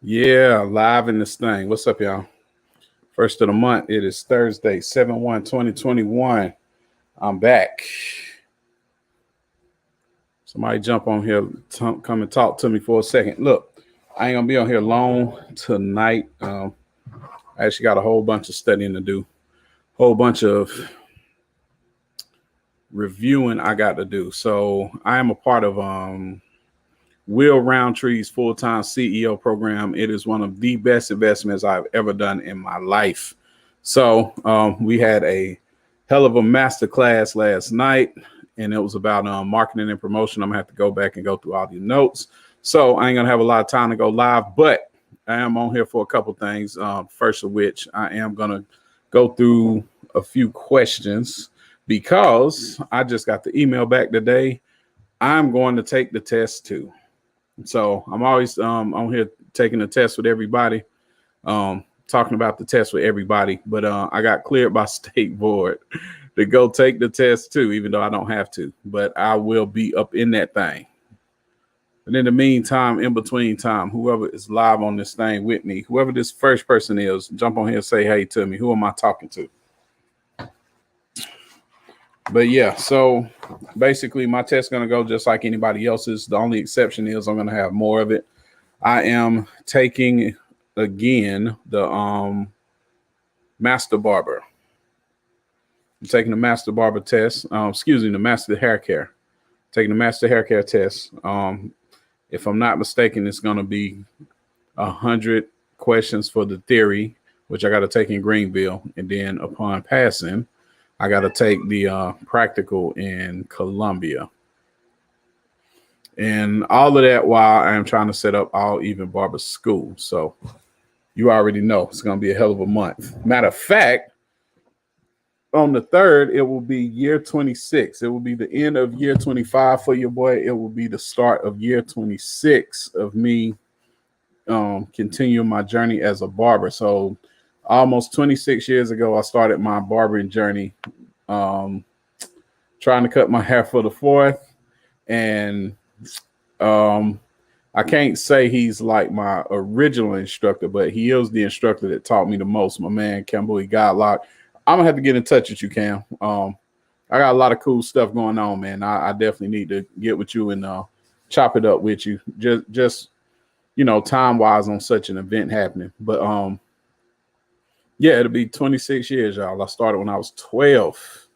Yeah, live in this thing. What's up, y'all? First of the month. It is Thursday, 7/1/2021. I'm back. Somebody jump on here, come and talk to me for a second. Look, I ain't gonna be on here long tonight. I actually got a whole bunch of studying to do, whole bunch of reviewing I got to do. So I am a part of Will Roundtree's full-time CEO program. It is one of the best investments I've ever done in my life. So we had a hell of a master class last night, and it was about marketing and promotion. I'm gonna have to go back and go through all the notes. So I ain't gonna have a lot of time to go live, but I am on here for a couple things. First of which, I am gonna go through a few questions because I just got the email back today. I'm going to take the test too. So I'm always on here taking the test with everybody, talking about the test with everybody. But I got cleared by state board to go take the test too, even though I don't have to. But I will be up in that thing. But in the meantime, in between time, whoever is live on this thing with me, whoever this first person is, jump on here and say hey to me. Who am I talking to? But yeah, so basically my test is going to go just like anybody else's. The only exception is I'm going to have more of it. I am taking again the master barber. I'm taking the master barber test. The master hair care. Taking the master hair care test. If I'm not mistaken, it's going to be 100 questions for the theory, which I got to take in Greenville, and then upon passing, I got to take the practical in Columbia. And all of that while I am trying to set up all Even Barber School. So you already know it's going to be a hell of a month. Matter of fact, on the 3rd, it will be year 26. It will be the end of year 25 for your boy. It will be the start of year 26 of me continuing my journey as a barber. So almost 26 years ago, I started my barbering journey, trying to cut my hair for the 4th. And I can't say he's like my original instructor, but he is the instructor that taught me the most. My man, Camboy Godlock. I'm gonna have to get in touch with you, Cam. I got a lot of cool stuff going on, man. I definitely need to get with you and chop it up with you. Just time wise on such an event happening. But yeah, it'll be 26 years, y'all. I started when I was 12.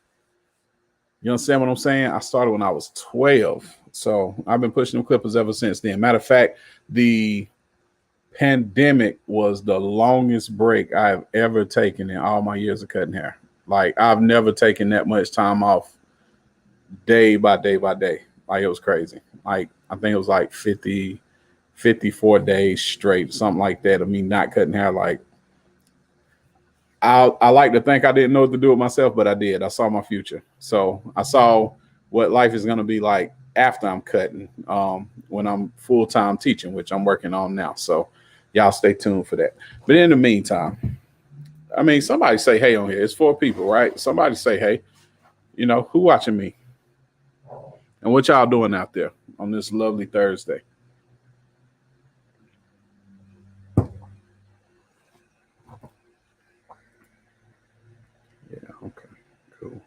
You understand what I'm saying? I started when I was 12. So I've been pushing them clippers ever since then. Matter of fact, the pandemic was the longest break I've ever taken in all my years of cutting hair. Like, I've never taken that much time off day by day by day. Like, it was crazy. Like, I think it was like 54 days straight, something like that, of me not cutting hair. Like, I like to think I didn't know what to do with myself, but I did. I saw my future. So I saw what life is going to be like after I'm cutting, when I'm full-time teaching, which I'm working on now. So y'all stay tuned for that. But in the meantime, I mean, somebody say hey on here. It's 4 people, right? Somebody say hey. Who watching me? And what y'all doing out there on this lovely Thursday? Yeah, okay. Cool.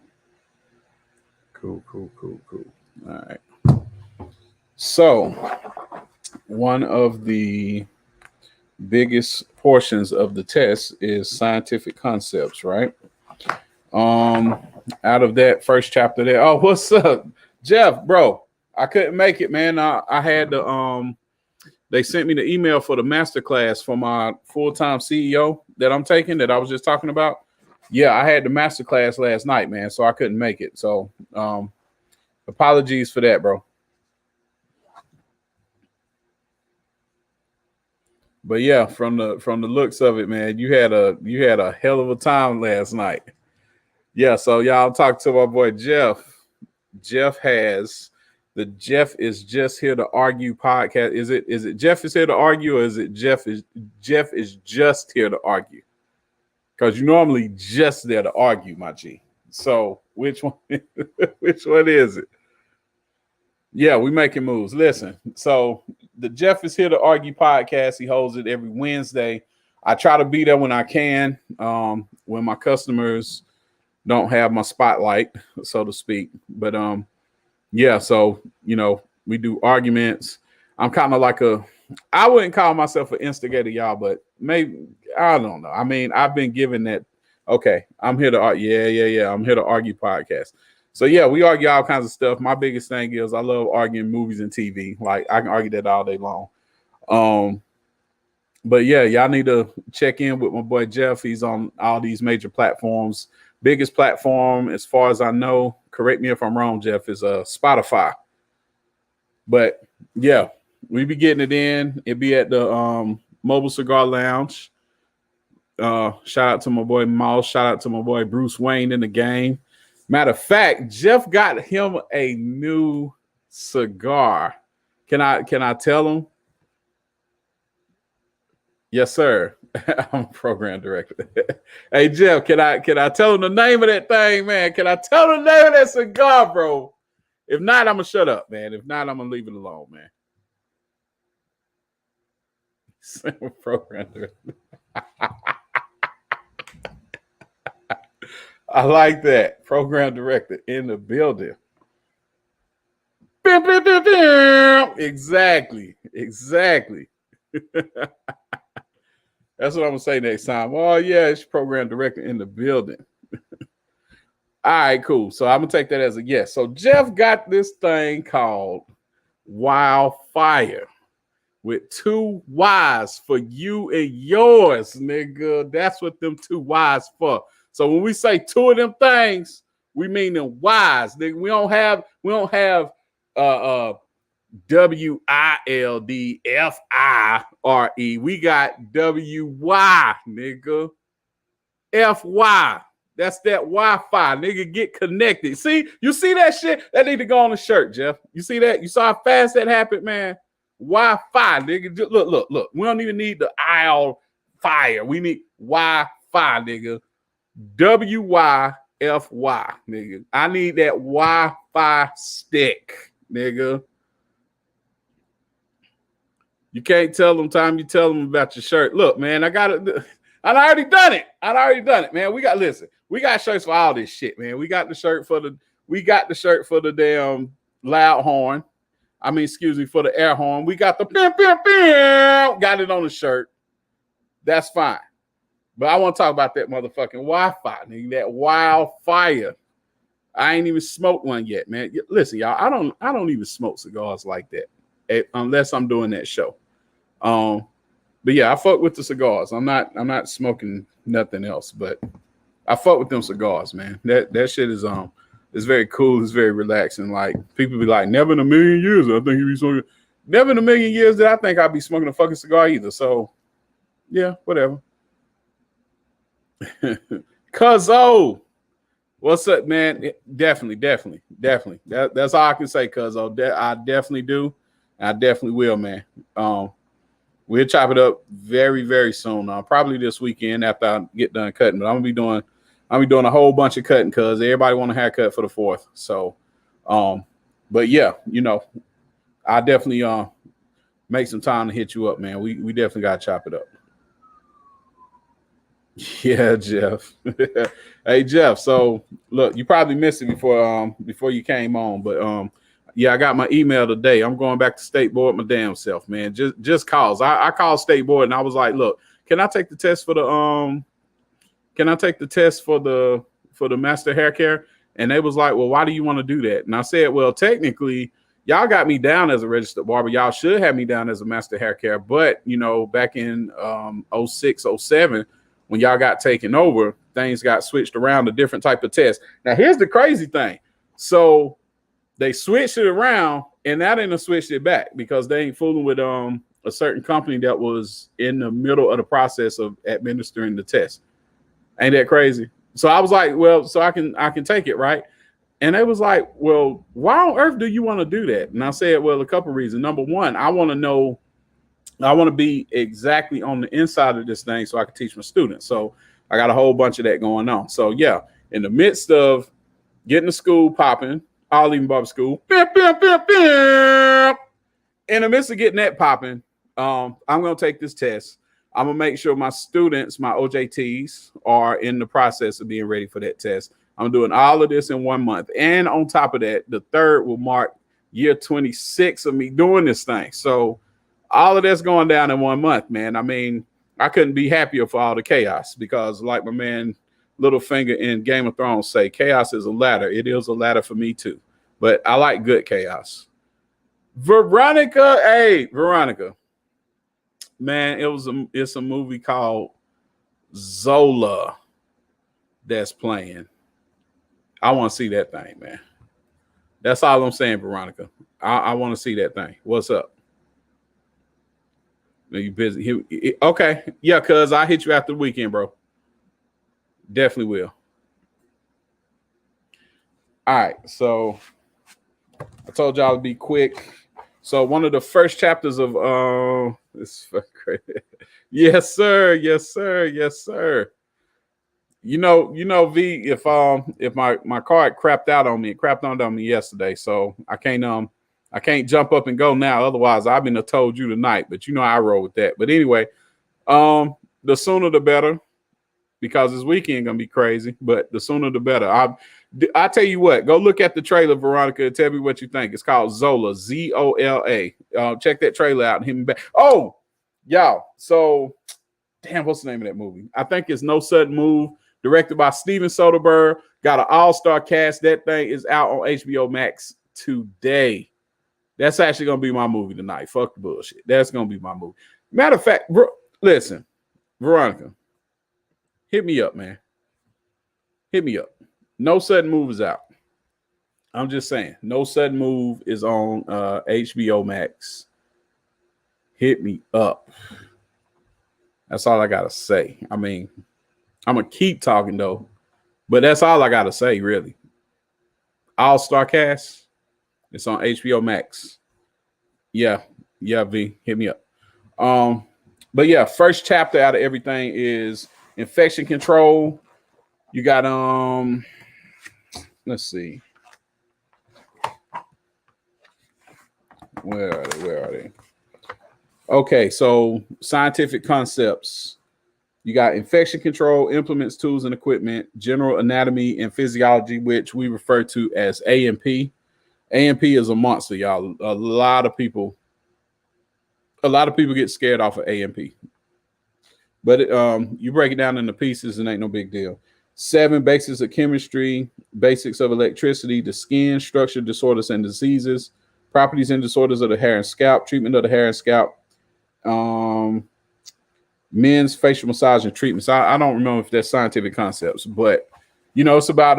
Cool. All right. So, one of the biggest portions of the test is scientific concepts, right? Out of that first chapter there. Oh, what's up, Jeff, bro? I couldn't make it, man. I had to they sent me the email for the master class for my full-time CEO that I'm taking, that I was just talking about. Yeah, I had the master class last night, man, so I couldn't make it. So apologies for that, bro. But yeah, from the looks of it, man, you had a hell of a time last night. Yeah, so y'all talk to my boy Jeff. Jeff has the Jeff is just here to argue podcast. Is it Jeff is here to argue, or is it Jeff is just here to argue? Because you're normally just there to argue, my G. So which one which one is it? Yeah, we making moves. Listen, so the Jeff is Here to Argue podcast. He holds it every Wednesday. I try to be there when I can, when my customers don't have my spotlight, so to speak. But yeah, so we do arguments. I'm kind of like I wouldn't call myself an instigator, y'all, but maybe, I don't know. I mean, I've been given that. Okay, I'm here to argue. Yeah. I'm here to argue podcast. So yeah, we argue all kinds of stuff. My biggest thing is I love arguing movies and TV. Like I can argue that all day long. But yeah, y'all need to check in with my boy Jeff. He's on all these major platforms. Biggest platform, as far as I know, correct me if I'm wrong, Jeff, is Spotify. But yeah, we be getting it in. It be at the Mobile Cigar Lounge. Shout out to my boy Moss. Shout out to my boy Bruce Wayne in the game. Matter of fact, Jeff got him a new cigar. Can I tell him? Yes, sir. I'm a program director. Hey, Jeff, can I tell him the name of that thing, man? Can I tell him the name of that cigar, bro? If not, I'm gonna shut up, man. If not, I'm gonna leave it alone, man. Program director. I like that. Program director in the building. Exactly. That's what I'm gonna say next time. Oh yeah, it's program director in the building. All right, cool. So I'm gonna take that as a yes. So Jeff got this thing called Wildfire with 2 Y's for you and yours, nigga. That's what them 2 Y's for. So when we say 2 of them things, we mean them Y's, nigga. We don't have WILDFIRE. We got WY, nigga. FY. That's that Wi-Fi, nigga. Get connected. See, you see that shit? That need to go on the shirt, Jeff. You see that? You saw how fast that happened, man? Wi-Fi, nigga. Just look. We don't even need the aisle fire. We need Wi-Fi, nigga. WYFY, nigga. I need that Wi-Fi stick, nigga. You can't tell them time you tell them about your shirt. Look, man, I already done it, man. We got shirts for all this shit, man. We got the shirt for the damn loud horn. For the air horn. We got the got it on the shirt. That's fine. But I want to talk about that motherfucking Wi-Fi, nigga, that wildfire. I ain't even smoked one yet, man. Listen, y'all, I don't even smoke cigars like that unless I'm doing that show. But yeah, I fuck with the cigars. I'm not smoking nothing else, but I fuck with them cigars, man. That shit is it's very cool. It's very relaxing. Like people be like, never in a million years I think you be smoking. Never in a million years that I think I'd be smoking a fucking cigar either. So yeah, whatever. Cuzzo, what's up, man? Definitely. That's all I can say, Cuzzo. I definitely do. I definitely will, man. We'll chop it up very, very soon. Probably this weekend after I get done cutting. But I'm gonna be doing a whole bunch of cutting because everybody want a haircut for the 4th. So, but yeah, I definitely make some time to hit you up, man. We definitely gotta chop it up. Yeah, Jeff. Hey, Jeff. So look, you probably missed it before you came on, but yeah, I got my email today. I'm going back to State Board my damn self, man. Just cause I called State Board and I was like, look, can I take the test for the master hair care? And they was like, well, why do you want to do that? And I said, well, technically, y'all got me down as a registered barber. Y'all should have me down as a master hair care. But back in 06, 07, when y'all got taken over, things got switched around to different type of tests. Now, here's the crazy thing. So they switched it around, and now they done switched it back because they ain't fooling with a certain company that was in the middle of the process of administering the test. Ain't that crazy? So I was like, well, so I can take it, right? And they was like, well, why on earth do you want to do that? And I said, well, a couple of reasons. Number one, I want to be exactly on the inside of this thing so I can teach my students. So I got a whole bunch of that going on. So yeah, in the midst of getting the school popping, Even Barber School, in the midst of getting that popping, I'm going to take this test. I'm going to make sure my students, my OJTs, are in the process of being ready for that test. I'm doing all of this in 1 month. And on top of that, the 3rd will mark year 26 of me doing this thing. So all of that's going down in 1 month, man. I mean, I couldn't be happier for all the chaos because, like my man Littlefinger in Game of Thrones say, chaos is a ladder. It is a ladder for me too. But I like good chaos. Veronica, hey, Veronica. Man, it's a movie called Zola that's playing. I want to see that thing, man. That's all I'm saying, Veronica. I want to see that thing. What's up? Are you busy? Okay. Yeah, cuz I'll hit you after the weekend, bro. Definitely will. All right. So I told y'all to be quick. So one of the first chapters of this is crazy. Yes, sir. Yes, sir. Yes, sir. You know, V, if my card crapped on me yesterday. So I can't jump up and go now. Otherwise, I've been told you tonight, but you know I roll with that. But anyway, the sooner the better, because this weekend gonna be crazy. But the sooner the better. I tell you what, go look at the trailer, Veronica, and tell me what you think. It's called Zola, Zola. Check that trailer out and hit me back. Oh, y'all. So, damn, what's the name of that movie? I think it's No Sudden Move, directed by Steven Soderbergh. Got an all-star cast. That thing is out on HBO Max today. That's actually gonna be my movie tonight. Fuck the bullshit. That's gonna be my movie. Matter of fact, listen, Veronica, hit me up, man. Hit me up. No Sudden Move is out. I'm just saying. No Sudden Move is on HBO Max. Hit me up. That's all I got to say. I mean, I'm going to keep talking, though. But that's all I got to say, really. All-Star Cast. It's on HBO Max. Yeah, V. Hit me up. But yeah, first chapter out of everything is infection control. You got let's see. Where are they? Okay, so scientific concepts. You got infection control, implements, tools, and equipment, general anatomy and physiology, which we refer to as A&P. A&P is a monster, y'all. A lot of people get scared off of A&P. But you break it down into pieces and ain't no big deal. 7 basics of chemistry, basics of electricity, the skin, structure, disorders, and diseases, properties and disorders of the hair and scalp, treatment of the hair and scalp, men's facial massage and treatments. I don't remember if that's scientific concepts, but you know, it's about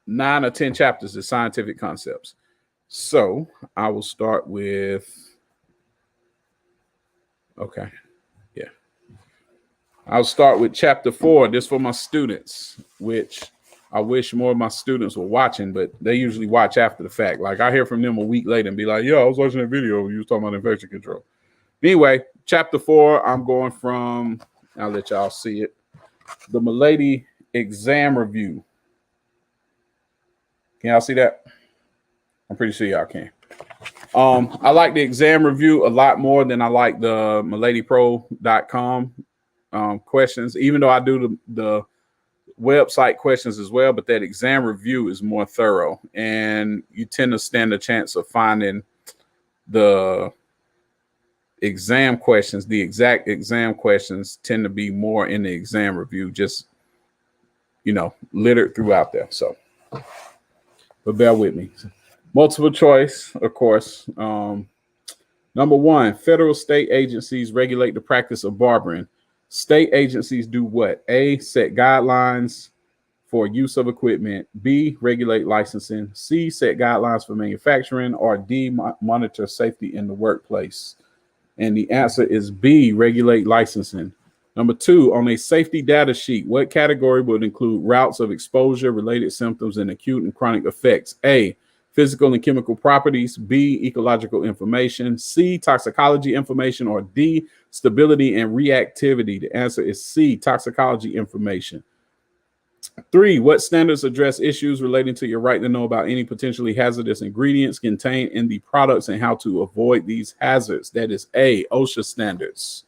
9 or 10 chapters of scientific concepts. So I will start with, okay. I'll start with chapter 4. This for my students, which I wish more of my students were watching, but they usually watch after the fact. Like I hear from them a week later and be like, "Yo, I was watching a video where you was talking about infection control." Anyway, chapter 4, I'm going from, I'll let y'all see it. The Milady exam review. Can y'all see that? I'm pretty sure y'all can. I like the exam review a lot more than I like the MiladyPro.com questions, even though I do the website questions as well, but that exam review is more thorough and you tend to stand a chance of finding the exam questions, the exact exam questions tend to be more in the exam review, just, you know, littered throughout there. So, but bear with me. Multiple choice, of course. Number 1, federal state agencies regulate the practice of barbering. State agencies do what? A, set guidelines for use of equipment. B, regulate licensing. C, set guidelines for manufacturing. Or D, monitor safety in the workplace. And the answer is B, regulate licensing. Number 2, on a safety data sheet, what category would include routes of exposure, related symptoms, and acute and chronic effects? A, physical and chemical properties. B, ecological information. C, toxicology information. Or D, stability and reactivity. The answer is C, toxicology information. 3, what standards address issues relating to your right to know about any potentially hazardous ingredients contained in the products and how to avoid these hazards? That is A, OSHA standards.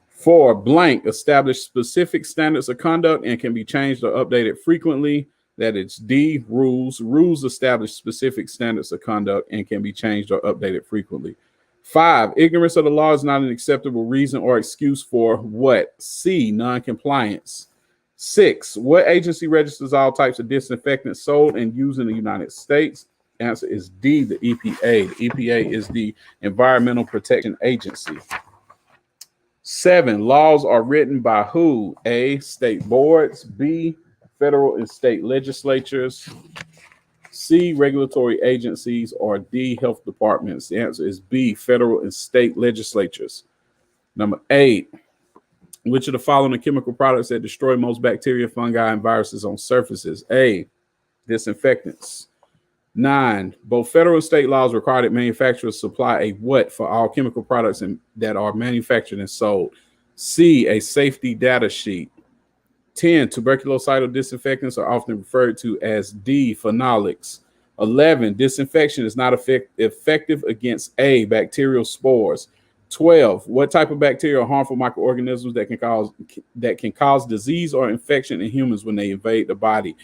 4, blank, establish specific standards of conduct and can be changed or updated frequently. That is D, rules. Rules establish specific standards of conduct and can be changed or updated frequently. 5, ignorance of the law is not an acceptable reason or excuse for what? C, non-compliance. 6, what agency registers all types of disinfectants sold and used in the United States? Answer is D, the EPA. The EPA is the Environmental Protection Agency. 7, laws are written by who? A, state boards. B, federal and state legislatures. C, regulatory agencies. Or D, health departments. The answer is B, federal and state legislatures. Number 8, which of the following chemical products that destroy most bacteria, fungi, and viruses on surfaces? A, disinfectants. 9, both federal and state laws require that manufacturers supply a what for all chemical products that are manufactured and sold? C, a safety data sheet. 10, tuberculocidal disinfectants are often referred to as D, phenolics. 11, disinfection is not effective against A, bacterial spores. 12, what type of bacteria or harmful microorganisms that can cause disease or infection in humans when they invade the body?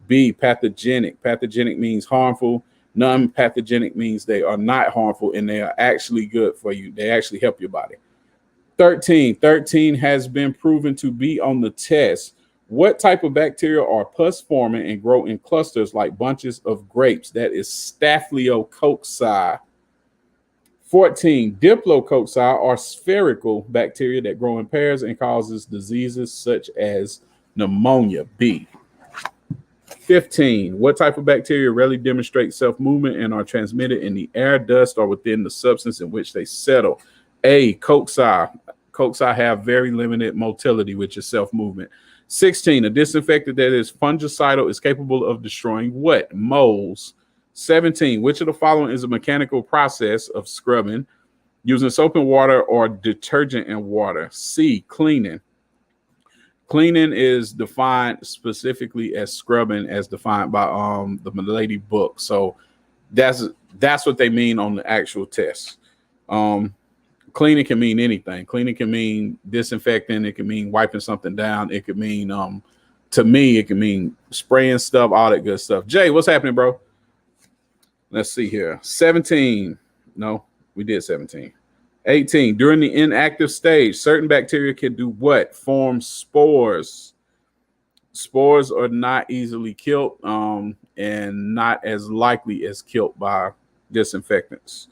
B, pathogenic. Pathogenic means harmful. Non-pathogenic means they are not harmful and they are actually good for you. They actually help your body. 13 has been proven to be on the test. What type of bacteria are pus forming and grow in clusters like bunches of grapes? That is Staphylococci. 14, diplococci are spherical bacteria that grow in pairs and causes diseases such as pneumonia. B. 15, what type of bacteria rarely demonstrate self-movement and are transmitted in the air, dust, or within the substance in which they settle? A, cocci. Cocci have very limited motility, which is self-movement. 16, a disinfectant that is fungicidal is capable of destroying what? Moles. 17, which of the following is a mechanical process of scrubbing using soap and water or detergent and water? C, cleaning. Cleaning is defined specifically as scrubbing, as defined by the Milady book. So that's what they mean on the actual test. Cleaning can mean anything. Cleaning can mean disinfecting. It can mean wiping something down. It could mean, to me, it can mean spraying stuff, all that good stuff. Jay, what's happening, bro? Let's see here. 17. No, we did 17. 18, during the inactive stage, certain bacteria can do what? Form spores. Spores are not easily killed and not as likely as killed by disinfectants.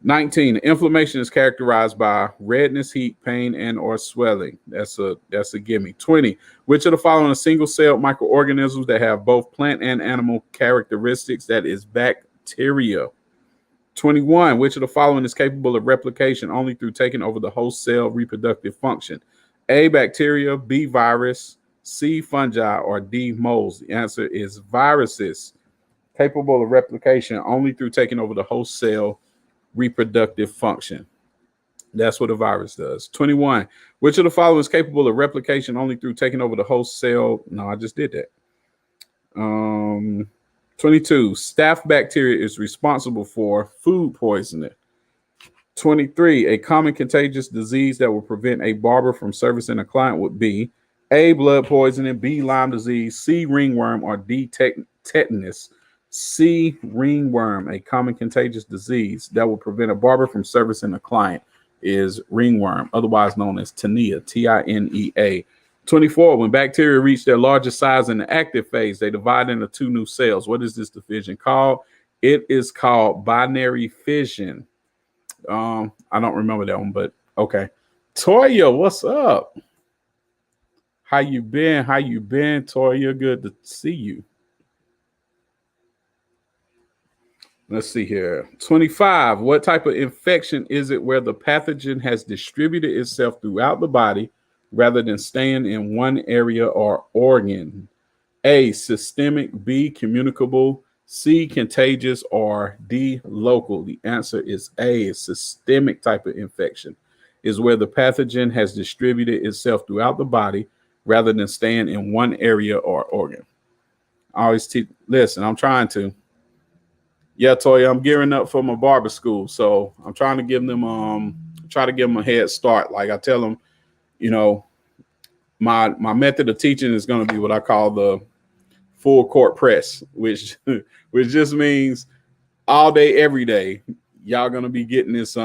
19, inflammation is characterized by redness, heat, pain, and or swelling. That's a gimme. 20, which of the following are single-celled microorganisms that have both plant and animal characteristics? That is bacteria. 21, which of the following is capable of replication only through taking over the host cell reproductive function? A, bacteria, B, virus, C, fungi, or D, moles. The answer is viruses, capable of replication only through taking over the host cell reproductive function. That's what a virus does. 21, which of the following is capable of replication only through taking over the host cell? No, I just did that. 22, staph bacteria is responsible for food poisoning. 23, a common contagious disease that will prevent a barber from servicing a client would be A, blood poisoning, B, Lyme disease, C, ringworm, or D, tetanus. C, ringworm, a common contagious disease that will prevent a barber from servicing a client is ringworm, otherwise known as tinea, Tinea. 24, when bacteria reach their largest size in the active phase, they divide into two new cells. What is this division called? It is called binary fission. I don't remember that one, but okay. Toya, what's up? How you been? Toya? Good to see you. Let's see here. 25, what type of infection is it where the pathogen has distributed itself throughout the body rather than staying in one area or organ? A, systemic, B, communicable, C, contagious, or D, local. The answer is A, systemic type of infection is where the pathogen has distributed itself throughout the body rather than staying in one area or organ. I always teach. Listen, I'm trying to. Yeah, Toya, I'm gearing up for my barber school, so I'm trying to give them try to give them a head start. Like I tell them, you know, my method of teaching is going to be what I call the full court press, which which just means all day, every day, y'all gonna be getting this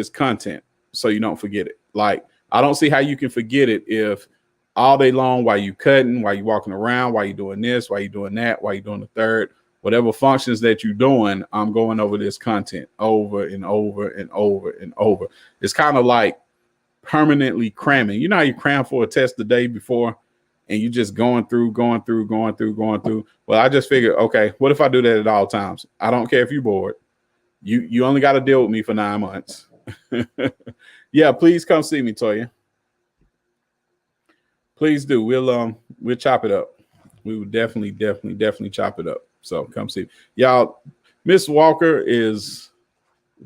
content, so you don't forget it. Like I don't see how you can forget it if all day long while you cutting, while you walking around, while you doing this, while you doing that, while you doing the third, whatever functions that you're doing, I'm going over this content over and over and over and over. It's kind of like permanently cramming. You know how you cram for a test the day before and you just going through. Well, I just figured, okay, what if I do that at all times? I don't care if you're bored. You only got to deal with me for 9 months. Yeah, please come see me, Toya. Please do. We'll chop it up. We would definitely chop it up. So come see. Y'all, Miss Walker is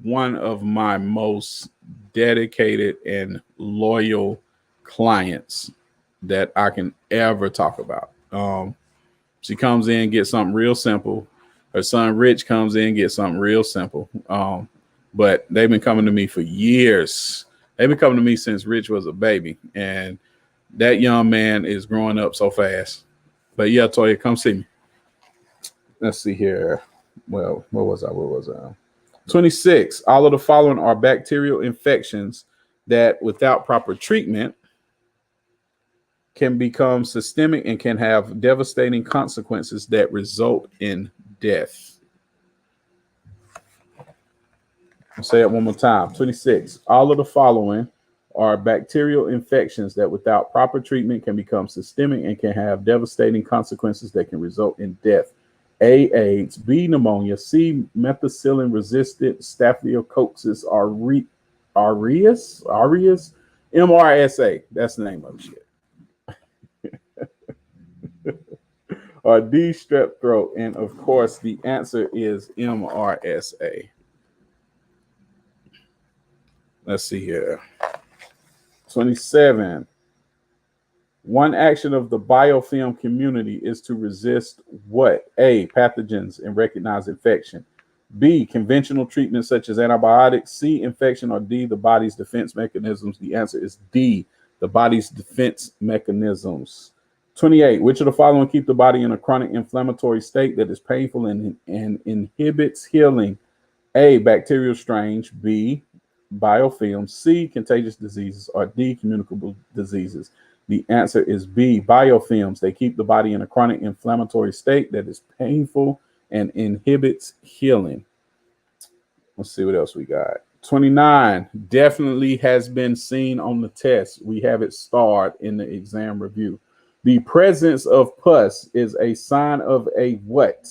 one of my most dedicated and loyal clients that I can ever talk about. She comes in, gets something real simple. Her son Rich comes in, gets something real simple. But they've been coming to me for years. They've been coming to me since Rich was a baby, and that young man is growing up so fast. But yeah, Toya, come see me. Let's see here. Well, where was I? 26. All of the following are bacterial infections that, without proper treatment, can become systemic and can have devastating consequences that result in death. I'll say it one more time. 26. All of the following are bacterial infections that, without proper treatment, can become systemic and can have devastating consequences that can result in death. A, AIDS, B, pneumonia, C, methicillin-resistant staphylococcus aureus, MRSA. That's the name of the shit. Or D, strep throat. And of course, the answer is MRSA. Let's see here. 27. One action of the biofilm community is to resist what? A, pathogens and recognize infection. B, conventional treatments such as antibiotics. C, infection. Or D, the body's defense mechanisms. The answer is D, the body's defense mechanisms. 28. Which of the following keep the body in a chronic inflammatory state that is painful and inhibits healing? A, bacterial strains. B, biofilm. C, contagious diseases. Or D, communicable diseases. The answer is B, biofilms. They keep the body in a chronic inflammatory state that is painful and inhibits healing. Let's see what else we got. 29, definitely has been seen on the test. We have it starred in the exam review. The presence of pus is a sign of a what?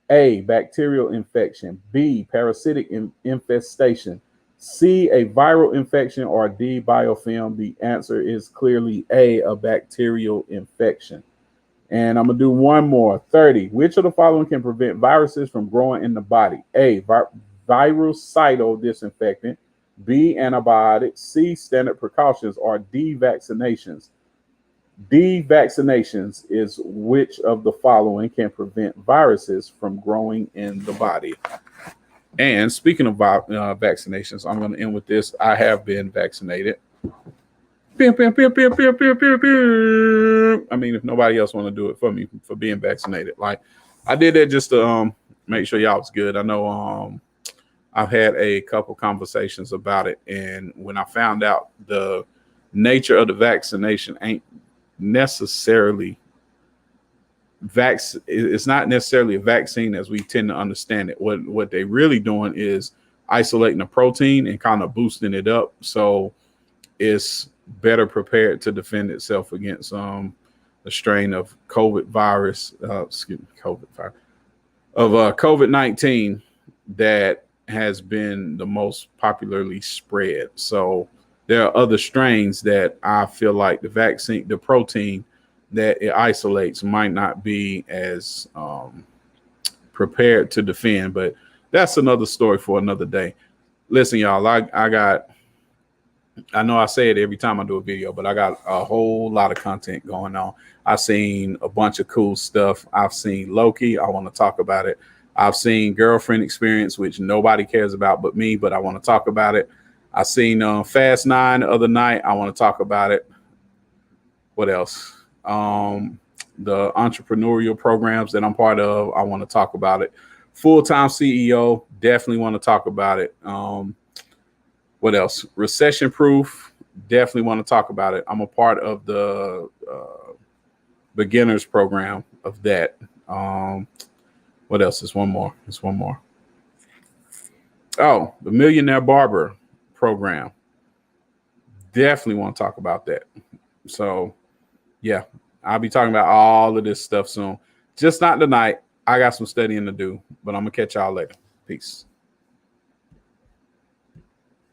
A, bacterial infection. B, parasitic infestation. C, a viral infection. Or D, biofilm. The answer is clearly A, a bacterial infection. And I'm going to do one more. 30. Which of the following can prevent viruses from growing in the body? A, virucidal disinfectant. B, antibiotics. C, standard precautions. Or D, vaccinations. D, vaccinations is which of the following can prevent viruses from growing in the body. And speaking of vaccinations, I'm going to end with this. I have been vaccinated. I mean, if nobody else want to do it for me for being vaccinated, like I did that just to make sure y'all was good. I know I've had a couple conversations about it, and when I found out the nature of the vaccination ain't necessarily it's not necessarily a vaccine as we tend to understand it. What they really doing is isolating the protein and kind of boosting it up so it's better prepared to defend itself against a strain of COVID-19 that has been the most popularly spread. So there are other strains that I feel like the protein that it isolates might not be as prepared to defend, but that's another story for another day. Listen, y'all, I got I know I say it every time I do a video, but I got a whole lot of content going on. I've seen a bunch of cool stuff. I've seen Loki. I want to talk about it. I've seen Girlfriend Experience, which nobody cares about but me, but I want to talk about it. I seen Fast 9 the other night. I want to talk about it. What else? The entrepreneurial programs that I'm part of. I want to talk about it. Full-time CEO. Definitely want to talk about it. What else? Recession proof. Definitely want to talk about it. I'm a part of the beginners program of that. What else? There's one more. There's one more. Oh, the Millionaire Barber program. Definitely want to talk about that. So, yeah, I'll be talking about all of this stuff soon. Just not tonight. I got some studying to do, but I'm going to catch y'all later. Peace.